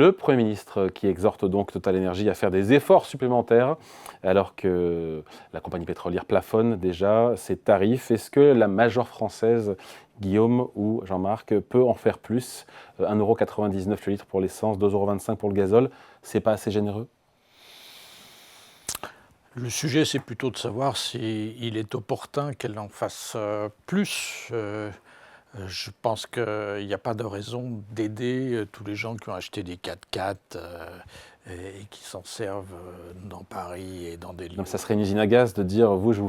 Le Premier ministre qui exhorte donc Total Energy à faire des efforts supplémentaires alors que la compagnie pétrolière plafonne déjà ses tarifs. Est-ce que la major française, Guillaume ou Jean-Marc, peut en faire plus? 1,99 € le litre pour l'essence, 2,25 € pour le gazole, c'est pas assez généreux? Le sujet, c'est plutôt de savoir s'il est opportun qu'elle en fasse plus. Je pense qu'il n'y a pas de raison d'aider tous les gens qui ont acheté des 4x4 et qui s'en servent dans Paris et dans des lieux. Donc ça serait une usine à gaz de dire, vous, je vous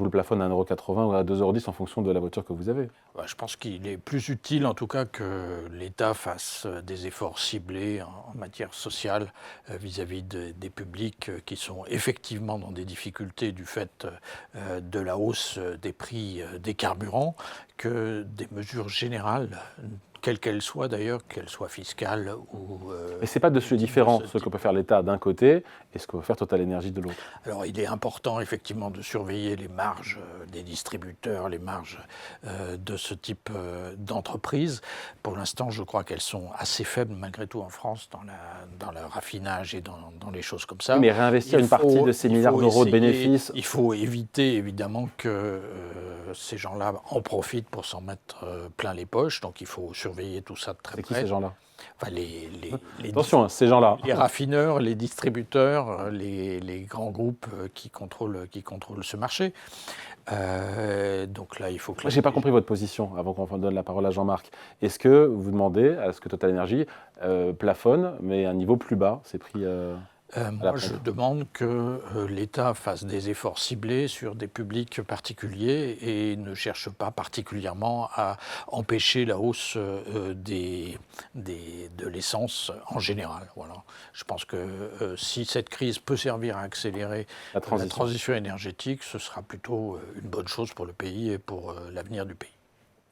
le plafonne à 1,80 € ou à 2,10 € en fonction de la voiture que vous avez. Je pense qu'il est plus utile, en tout cas, que l'État fasse des efforts ciblés en matière sociale vis-à-vis des publics qui sont effectivement dans des difficultés du fait de la hausse des prix des carburants, que des mesures générales, quelles qu'elles soient d'ailleurs, qu'elles soient fiscales ou... Mais ce n'est pas de sujets différents, ce que peut faire l'État d'un côté et ce que peut faire Total Energy de l'autre. Alors il est important effectivement de surveiller les marges des distributeurs, les marges de ce type d'entreprise. Pour l'instant, je crois qu'elles sont assez faibles malgré tout en France dans le raffinage et dans les choses comme ça. Oui, mais réinvestir une partie de ces milliards d'euros de bénéfices... Il faut éviter évidemment que ces gens-là en profitent pour s'en mettre plein les poches. Donc il faut surveiller tout ça de très près. C'est qui ces gens-là? Enfin, Attention, ces gens-là. Les raffineurs, les distributeurs, les grands groupes qui contrôlent ce marché. Donc là, il faut que... Moi, je n'ai pas compris votre position avant qu'on donne la parole à Jean-Marc. Est-ce que vous demandez à ce que Total Energy plafonne, mais à un niveau plus bas, ces prix moi, je demande que l'État fasse des efforts ciblés sur des publics particuliers et ne cherche pas particulièrement à empêcher la hausse de l'essence en général. Voilà. Je pense que si cette crise peut servir à accélérer la transition énergétique, ce sera plutôt une bonne chose pour le pays et pour l'avenir du pays.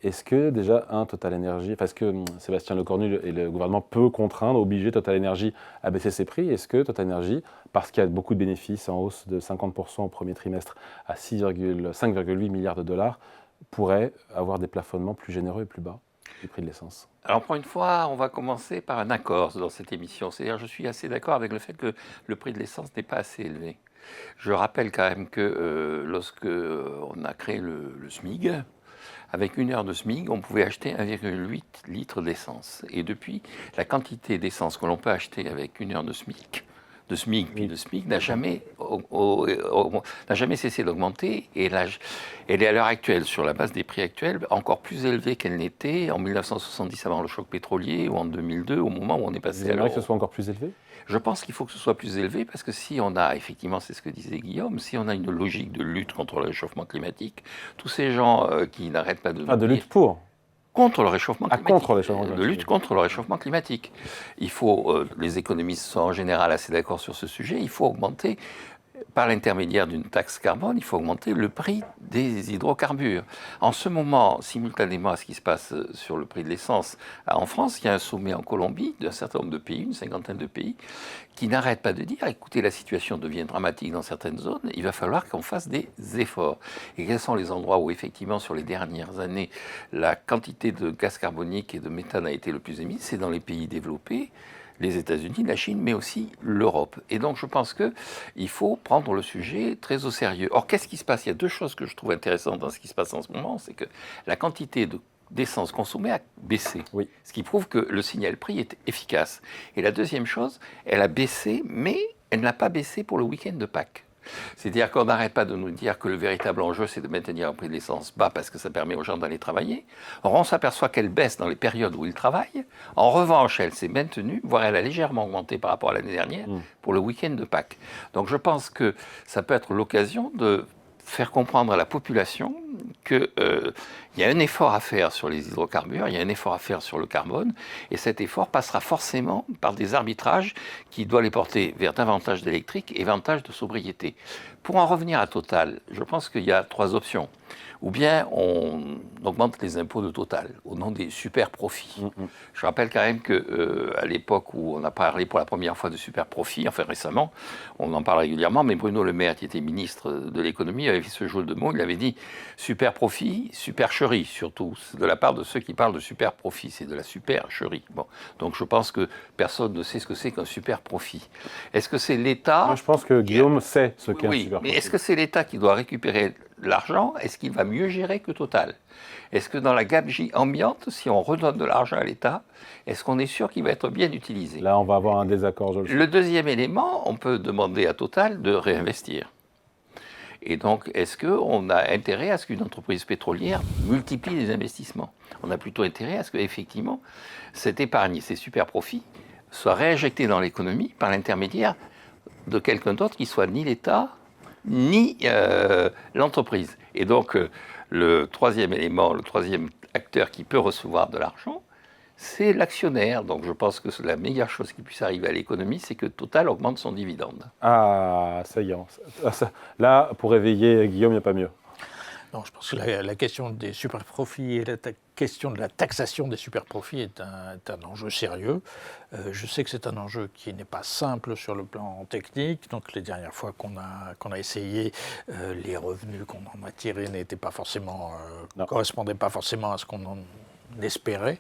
Est-ce que déjà, Total Energy, parce que Sébastien Lecornu et le gouvernement peut contraindre, obliger Total Energy à baisser ses prix, est-ce que Total Energy, parce qu'il y a beaucoup de bénéfices en hausse de 50% au premier trimestre à 5,8 milliards de dollars, pourrait avoir des plafonnements plus généreux et plus bas du prix de l'essence? Alors pour une fois, on va commencer par un accord dans cette émission. C'est-à-dire, je suis assez d'accord avec le fait que le prix de l'essence n'est pas assez élevé. Je rappelle quand même que lorsque on a créé le SMIG, avec 1 heure de SMIG, on pouvait acheter 1,8 litre d'essence. Et depuis, la quantité d'essence que l'on peut acheter avec 1 heure de SMIG puis de SMIG n'a jamais cessé d'augmenter. Et là, elle est à l'heure actuelle, sur la base des prix actuels, encore plus élevée qu'elle n'était en 1970 avant le choc pétrolier ou en 2002, au moment où on est passé à l'euro. Vous aimeriez que ce soit encore plus élevé? Je pense qu'il faut que ce soit plus élevé parce que si on a, effectivement, c'est ce que disait Guillaume, si on a une logique de lutte contre le réchauffement climatique, tous ces gens qui n'arrêtent pas de... de lutte pour contre le réchauffement climatique. Contre le réchauffement climatique. De lutte contre le réchauffement climatique. Il faut, les économistes sont en général assez d'accord sur ce sujet, il faut augmenter, par l'intermédiaire d'une taxe carbone, il faut augmenter le prix des hydrocarbures. En ce moment, simultanément à ce qui se passe sur le prix de l'essence en France, il y a un sommet en Colombie d'un certain nombre de pays, une cinquantaine de pays, qui n'arrêtent pas de dire, écoutez, la situation devient dramatique dans certaines zones, il va falloir qu'on fasse des efforts. Et quels sont les endroits où, effectivement, sur les dernières années, la quantité de gaz carbonique et de méthane a été le plus émise? C'est dans les pays développés, les États-Unis, la Chine, mais aussi l'Europe. Et donc, je pense qu'il faut prendre le sujet très au sérieux. Or, qu'est-ce qui se passe? Il y a deux choses que je trouve intéressantes dans ce qui se passe en ce moment, c'est que la quantité d'essence consommée a baissé, oui. Ce qui prouve que le signal prix est efficace. Et la deuxième chose, elle a baissé, mais elle n'a pas baissé pour le week-end de Pâques. C'est-à-dire qu'on n'arrête pas de nous dire que le véritable enjeu, c'est de maintenir un prix de l'essence bas parce que ça permet aux gens d'aller travailler. Or, on s'aperçoit qu'elle baisse dans les périodes où ils travaillent. En revanche, elle s'est maintenue, voire elle a légèrement augmenté par rapport à l'année dernière pour le week-end de Pâques. Donc, je pense que ça peut être l'occasion de faire comprendre à la population qu'il y a un effort à faire sur les hydrocarbures, il y a un effort à faire sur le carbone, et cet effort passera forcément par des arbitrages qui doivent les porter vers davantage d'électrique et davantage de sobriété. Pour en revenir à Total, je pense qu'il y a 3 options. ou bien on augmente les impôts de Total au nom des super profits. Je rappelle quand même qu'à l'époque où on a parlé pour la première fois de super profits, enfin récemment, on en parle régulièrement, mais Bruno Le Maire, qui était ministre de l'économie, avait fait ce jeu de mots, il avait dit super profit, supercherie surtout, de la part de ceux qui parlent de super profit, c'est de la supercherie. Bon. Donc je pense que personne ne sait ce que c'est qu'un super profit. Est-ce que c'est l'État? Moi, je pense que Guillaume sait ce qu'est un Oui, super mais profit. est-ce que c'est l'État qui doit récupérer l'argent? Est-ce qu'il va mieux gérer que Total? Est-ce que dans la gabegie ambiante, si on redonne de l'argent à l'État, est-ce qu'on est sûr qu'il va être bien utilisé? Là, on va avoir un désaccord, je le sais. Le deuxième élément, on peut demander à Total de réinvestir. Et donc, est-ce qu'on a intérêt à ce qu'une entreprise pétrolière multiplie les investissements? On a plutôt intérêt à ce qu'effectivement, cette épargne, ces super profits, soient réinjectés dans l'économie par l'intermédiaire de quelqu'un d'autre qui soit ni l'État, ni l'entreprise. Et donc, le troisième élément, le troisième acteur qui peut recevoir de l'argent, c'est l'actionnaire. Donc je pense que la meilleure chose qui puisse arriver à l'économie, c'est que Total augmente son dividende. Ah, ça y est. Là, pour réveiller Guillaume, il n'y a pas mieux. Non, je pense que la question des super-profits et la question de la taxation des super-profits est un enjeu sérieux. Je sais que c'est un enjeu qui n'est pas simple sur le plan technique. Donc les dernières fois qu'on a essayé, les revenus qu'on en a tirés n'étaient pas forcément, correspondaient pas forcément à ce qu'on en espérait.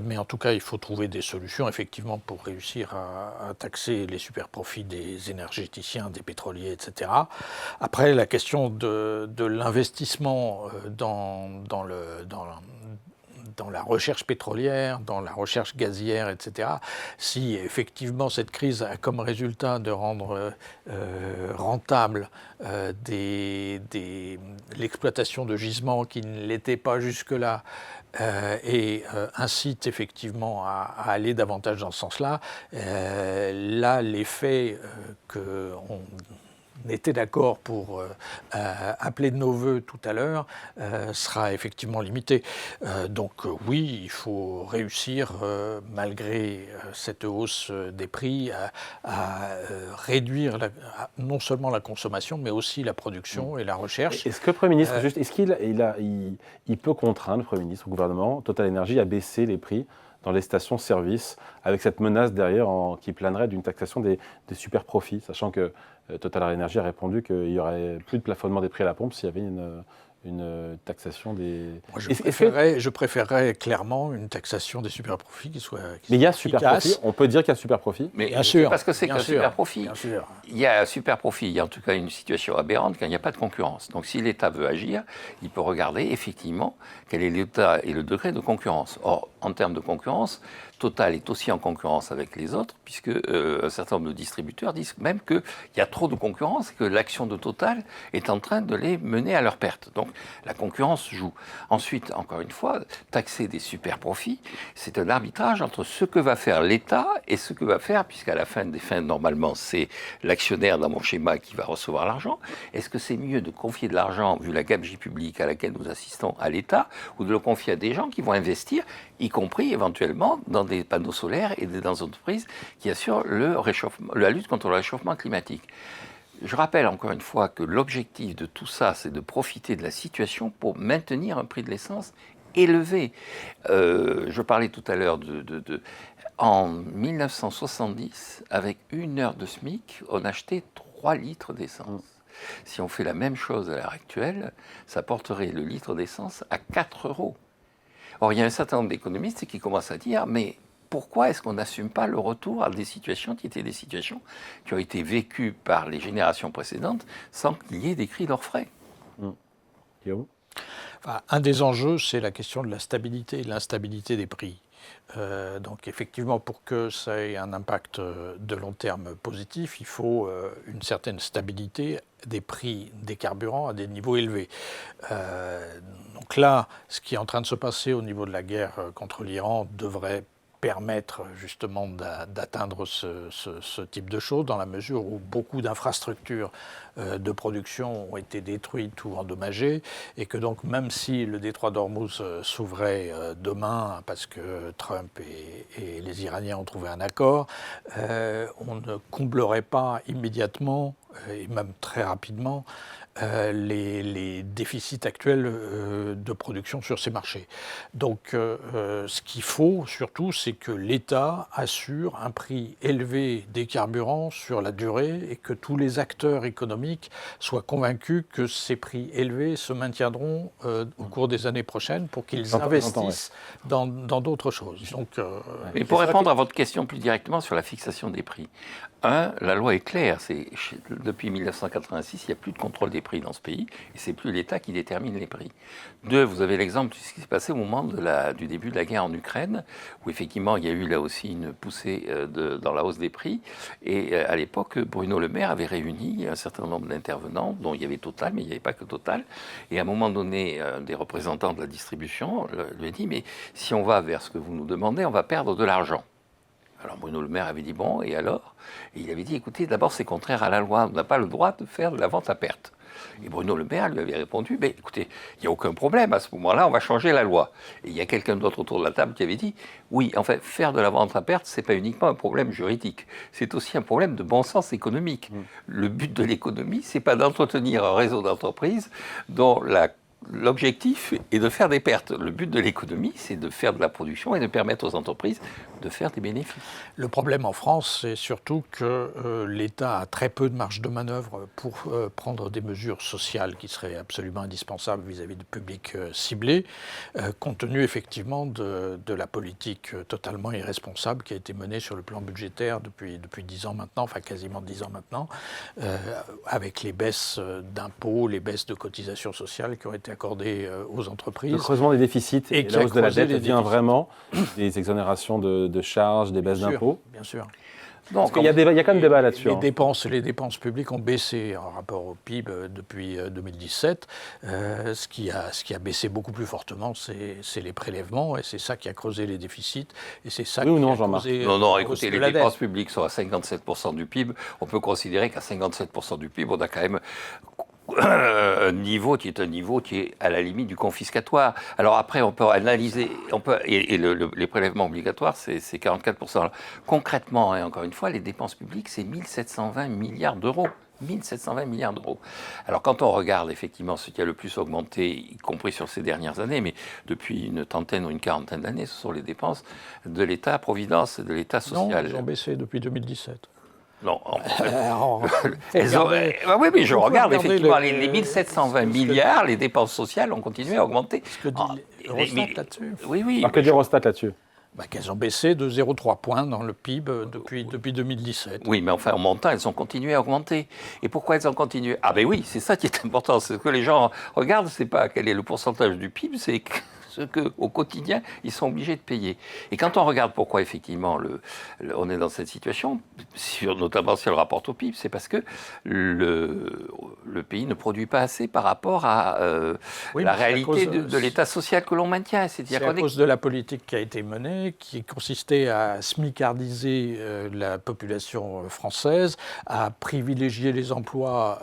Mais en tout cas, il faut trouver des solutions, effectivement, pour réussir à taxer les super-profits des énergéticiens, des pétroliers, etc. Après, la question de l'investissement dans la recherche pétrolière, dans la recherche gazière, etc. Si effectivement cette crise a comme résultat de rendre rentable l'exploitation de gisements qui ne l'étaient pas jusque-là, et incite effectivement à aller davantage dans ce sens-là, là l'effet qu'on était d'accord pour appeler de nos voeux tout à l'heure sera effectivement limité. Donc oui, il faut réussir, malgré cette hausse des prix, à réduire non seulement la consommation, mais aussi la production et la recherche. Est-ce que le Premier ministre, est-ce qu'il peut contraindre, le Premier ministre, le gouvernement, Total Energy, à baisser les prix dans les stations-service, avec cette menace derrière qui planerait d'une taxation des super profits, sachant que Total Energy a répondu qu'il n'y aurait plus de plafonnement des prix à la pompe s'il y avait une taxation des... Moi, je préférerais clairement une taxation des super-profits qui soit Mais il y a super-profit, on peut dire qu'il y a super-profit. Mais bien sûr, parce que c'est qu'un super-profit. Bien sûr. Il y a un super-profit, il y a en tout cas une situation aberrante quand il n'y a pas de concurrence. Donc si l'État veut agir, il peut regarder effectivement quel est l'état et le degré de concurrence. Or, en termes de concurrence, Total est aussi en concurrence avec les autres, puisque un certain nombre de distributeurs disent même qu'il y a trop de concurrence et que l'action de Total est en train de les mener à leur perte. Donc la concurrence joue. Ensuite, encore une fois, taxer des super profits, c'est un arbitrage entre ce que va faire l'État et ce que va faire, puisqu'à la fin des fins, normalement, c'est l'actionnaire dans mon schéma qui va recevoir l'argent. Est-ce que c'est mieux de confier de l'argent, vu la gabegie publique à laquelle nous assistons, à l'État, ou de le confier à des gens qui vont investir, y compris éventuellement dans des panneaux solaires et dans des entreprises qui assurent la lutte contre le réchauffement climatique? Je rappelle encore une fois que l'objectif de tout ça, c'est de profiter de la situation pour maintenir un prix de l'essence élevé. Je parlais tout à l'heure en 1970, avec 1 heure de SMIC, on achetait 3 litres d'essence. Si on fait la même chose à l'heure actuelle, ça porterait le litre d'essence à 4 euros. Or, il y a un certain nombre d'économistes qui commencent à dire, mais pourquoi est-ce qu'on n'assume pas le retour à des situations qui étaient des situations qui ont été vécues par les générations précédentes sans qu'il y ait des cris d'orfraie? Un des enjeux, c'est la question de la stabilité et de l'instabilité des prix. Donc effectivement, pour que ça ait un impact de long terme positif, il faut une certaine stabilité des prix des carburants à des niveaux élevés. Donc là, ce qui est en train de se passer au niveau de la guerre contre l'Iran devrait permettre justement d'atteindre ce type de choses, dans la mesure où beaucoup d'infrastructures de production ont été détruites ou endommagées, et que donc même si le détroit d'Ormuz s'ouvrait demain, parce que Trump et les Iraniens ont trouvé un accord, on ne comblerait pas immédiatement, et même très rapidement, les déficits actuels de production sur ces marchés. Donc ce qu'il faut surtout, c'est que l'État assure un prix élevé des carburants sur la durée et que tous les acteurs économiques soient convaincus que ces prix élevés se maintiendront au cours des années prochaines pour qu'ils investissent dans d'autres choses. Donc, mais pour répondre à votre question plus directement sur la fixation des prix, la loi est claire. Depuis 1986, il n'y a plus de contrôle des prix dans ce pays et c'est plus l'État qui détermine les prix. 2, vous avez l'exemple de ce qui s'est passé au moment du début de la guerre en Ukraine, où effectivement il y a eu là aussi une poussée dans la hausse des prix. Et à l'époque, Bruno Le Maire avait réuni un certain nombre d'intervenants, dont il y avait Total, mais il n'y avait pas que Total. Et à un moment donné, des représentants de la distribution lui a dit « Mais si on va vers ce que vous nous demandez, on va perdre de l'argent ». Alors Bruno Le Maire avait dit « Bon, et alors ?» Et il avait dit « Écoutez, d'abord c'est contraire à la loi, on n'a pas le droit de faire de la vente à perte ». Et Bruno Le Maire lui avait répondu « Mais écoutez, il n'y a aucun problème, à ce moment-là, on va changer la loi ». Et il y a quelqu'un d'autre autour de la table qui avait dit « Oui, en fait, faire de la vente à perte, ce n'est pas uniquement un problème juridique, c'est aussi un problème de bon sens économique. Le but de l'économie, ce n'est pas d'entretenir un réseau d'entreprises dont l'objectif est de faire des pertes. Le but de l'économie, c'est de faire de la production et de permettre aux entreprises de faire des bénéfices. » Le problème en France, c'est surtout que l'État a très peu de marge de manœuvre pour prendre des mesures sociales qui seraient absolument indispensables vis-à-vis du public ciblé, compte tenu effectivement de la politique totalement irresponsable qui a été menée sur le plan budgétaire depuis 10 ans maintenant, enfin quasiment 10 ans maintenant, avec les baisses d'impôts, les baisses de cotisations sociales qui ont été accordées aux entreprises. Le creusement des déficits et la hausse de la dette vient vraiment des exonérations de charges, des baisses d'impôts. Bien sûr. Parce qu'il y a quand même débat là-dessus. Les dépenses publiques ont baissé en rapport au PIB depuis 2017. Ce qui a baissé beaucoup plus fortement, c'est les prélèvements, et c'est ça qui a creusé les déficits. Et c'est ça oui ou non, Jean-Marc ? Non, écoutez, les dépenses publiques sont à 57% du PIB. On peut considérer qu'à 57% du PIB, on a quand même un niveau qui est à la limite du confiscatoire. Alors après, on peut analyser, les prélèvements obligatoires, c'est 44%. Alors, concrètement, et encore une fois, les dépenses publiques, c'est 1720 milliards d'euros. 1720 milliards d'euros. Alors quand on regarde effectivement ce qui a le plus augmenté, y compris sur ces dernières années, mais depuis une trentaine ou une quarantaine d'années, ce sont les dépenses de l'État-providence et de l'État social. Non, elles ont baissé depuis 2017. Non, oui, mais je regarde effectivement les 1720 milliards, les dépenses sociales ont continué à augmenter. Ce que dit Eurostat là-dessus. Oui. Que dit Eurostat là-dessus ? Qu'elles ont baissé de 0,3 points dans le PIB depuis 2017. Oui, mais enfin, en montant, elles ont continué à augmenter. Et pourquoi elles ont continué ? Ah ben oui, c'est ça qui est important. C'est ce que les gens regardent, c'est pas quel est le pourcentage du PIB, c'est ce qu'au quotidien, ils sont obligés de payer. Et quand on regarde pourquoi, effectivement, on est dans cette situation, notamment si on le rapporte au PIB, c'est parce que le pays ne produit pas assez par rapport à la réalité de l'état social que l'on maintient. C'est à cause de la politique qui a été menée, qui consistait à smicardiser la population française, à privilégier les emplois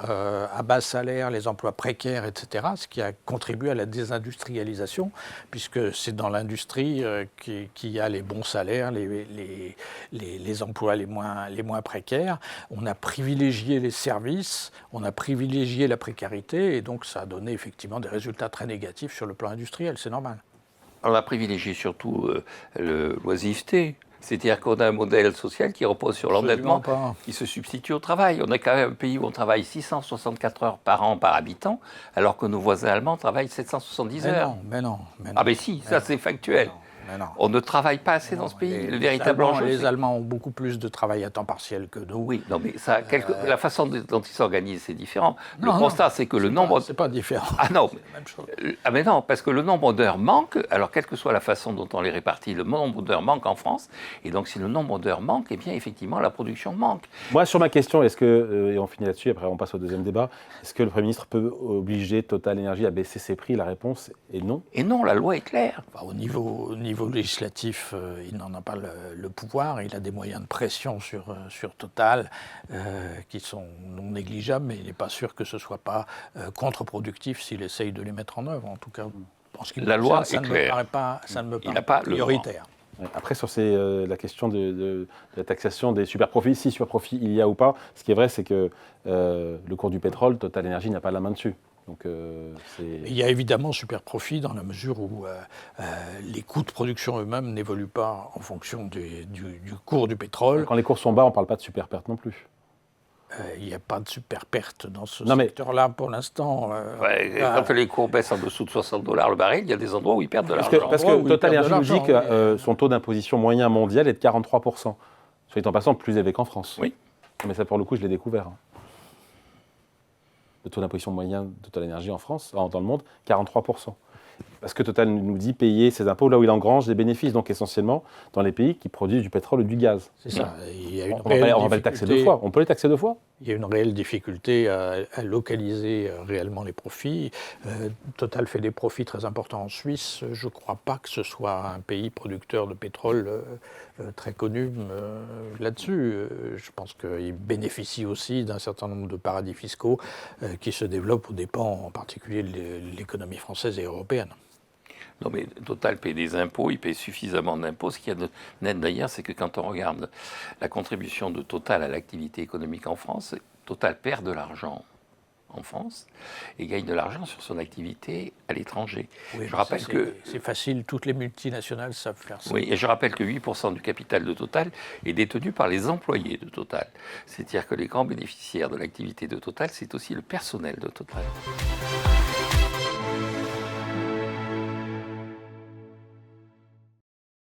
à bas salaire, les emplois précaires, etc., ce qui a contribué à la désindustrialisation, puisque c'est dans l'industrie qu'il y a les bons salaires, les emplois les moins précaires. On a privilégié les services, on a privilégié la précarité, et donc ça a donné effectivement des résultats très négatifs sur le plan industriel, c'est normal. On a privilégié surtout l'oisiveté. C'est-à-dire qu'on a un modèle social qui repose sur l'endettement, qui se substitue au travail. On a quand même un pays où on travaille 664 heures par an par habitant, alors que nos voisins allemands travaillent 770 heures. Mais non. Ah ben si, ça c'est factuel. On ne travaille pas assez dans ce pays. Le véritable enjeu, les Allemands ont beaucoup plus de travail à temps partiel que nous. Oui, non, mais ça, la façon dont ils s'organisent, c'est différent. Le constat, c'est que le nombre... C'est pas différent. Ah non, c'est la même chose. Ah mais non, parce que le nombre d'heures manque, alors quelle que soit la façon dont on les répartit, le nombre d'heures manque en France, et donc si le nombre d'heures manque, eh bien effectivement la production manque. Moi, sur ma question, est-ce que, et on finit là-dessus, après on passe au deuxième débat, est-ce que le Premier ministre peut obliger Total Énergie à baisser ses prix ? La réponse est non. Et non, la loi est claire. Enfin, au niveau législatif, il n'en a pas le pouvoir. Il a des moyens de pression sur Total qui sont non négligeables, mais il n'est pas sûr que ce ne soit pas contre-productif s'il essaye de les mettre en œuvre. En tout cas, en ce qui la loi ça est claire. Ça ne me paraît pas prioritaire. Ouais. Après, sur la question de la taxation des super-profits, si super-profits il y a ou pas, ce qui est vrai, c'est que le cours du pétrole, Total Energy n'a pas la main dessus. Donc, il y a évidemment super profit dans la mesure où les coûts de production eux-mêmes n'évoluent pas en fonction du cours du pétrole. Quand les cours sont bas, on ne parle pas de super perte non plus. Il n'y a pas de super perte dans ce secteur-là pour l'instant. Quand les cours baissent en dessous de $60 le baril, il y a des endroits où ils perdent de l'argent. Parce que Total Energy nous dit que son taux d'imposition moyen mondial est de 43%. Soit en passant, plus élevé qu'en France. Oui. Mais ça, pour le coup, je l'ai découvert. Le taux d'imposition moyen de Total Energy en France, dans le monde, 43%. Parce que Total nous dit payer ses impôts là où il engrange des bénéfices, donc essentiellement dans les pays qui produisent du pétrole ou du gaz. C'est ça. Il y a on va le taxer 2 fois. On peut les taxer 2 fois. Il y a une réelle difficulté à localiser réellement les profits. Total fait des profits très importants en Suisse. Je ne crois pas que ce soit un pays producteur de pétrole très connu là-dessus. Je pense qu'il bénéficie aussi d'un certain nombre de paradis fiscaux qui se développent aux dépens en particulier de l'économie française et européenne. Non, mais Total paie des impôts, il paie suffisamment d'impôts. Ce qu'il y a de net d'ailleurs, c'est que quand on regarde la contribution de Total à l'activité économique en France, Total perd de l'argent en France et gagne de l'argent sur son activité à l'étranger. Oui, je rappelle que c'est facile, toutes les multinationales savent faire ça. Oui, et je rappelle que 8% du capital de Total est détenu par les employés de Total. C'est-à-dire que les grands bénéficiaires de l'activité de Total, c'est aussi le personnel de Total.